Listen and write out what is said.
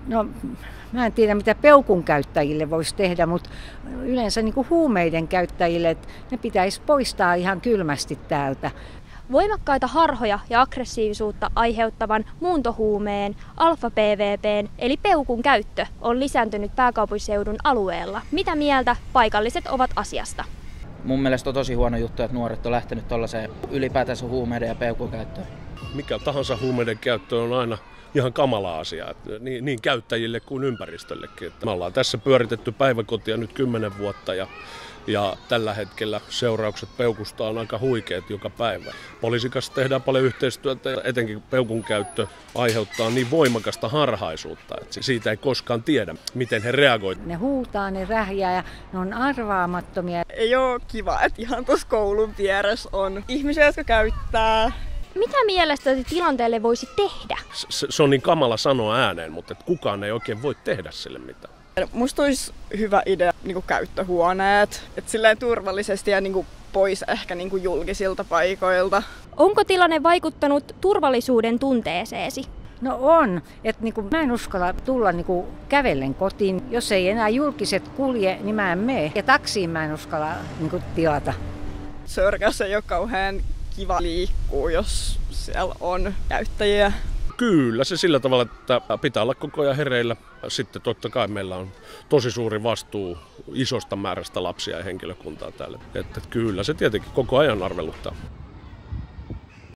No, mä en tiedä mitä peukun käyttäjille voisi tehdä, mutta yleensä niin kuin huumeiden käyttäjille, että ne pitäisi poistaa ihan kylmästi täältä. Voimakkaita harhoja ja aggressiivisuutta aiheuttavan muuntohuumeen alfa-PVP:n eli peukun käyttö on lisääntynyt pääkaupunkiseudun alueella. Mitä mieltä paikalliset ovat asiasta? Mun mielestä on tosi huono juttu, että nuoret on lähtenyt tuollaiseen ylipäätänsä huumeiden ja peukun käyttöön. Mikä tahansa huumeiden käyttö on aina ihan kamala asia, että niin käyttäjille kuin ympäristöllekin. Että me ollaan tässä pyöritetty päiväkotia nyt 10 vuotta ja tällä hetkellä seuraukset peukusta on aika huikeat joka päivä. Poliisin kanssa tehdään paljon yhteistyötä ja etenkin peukun käyttö aiheuttaa niin voimakasta harhaisuutta, että siitä ei koskaan tiedä, miten he reagoivat. Ne huutaa, ne rähjää ja ne on arvaamattomia. Ei ole kiva, että ihan tuossa koulun vieressä on ihmisiä, jotka käyttää. Mitä mielestäsi tilanteelle voisi tehdä? Se on niin kamala sanoa ääneen, mutta kukaan ei oikein voi tehdä sille mitään. Musta olisi hyvä idea käyttöhuoneet, että silleen turvallisesti ja pois ehkä julkisilta paikoilta. Onko tilanne vaikuttanut turvallisuuden tunteeseesi? No on, että mä en uskalla tulla kävellen kotiin. Jos ei enää julkiset kulje, niin mä en mene. Ja taksiin mä en uskalla tilata. Sörkässä ei ole kauhean kiva liikkuu, jos siellä on käyttäjiä. Kyllä se sillä tavalla, että pitää olla koko ajan hereillä. Sitten totta kai meillä on tosi suuri vastuu isosta määrästä lapsia ja henkilökuntaa täällä. Että kyllä se tietenkin koko ajan arveluttaa.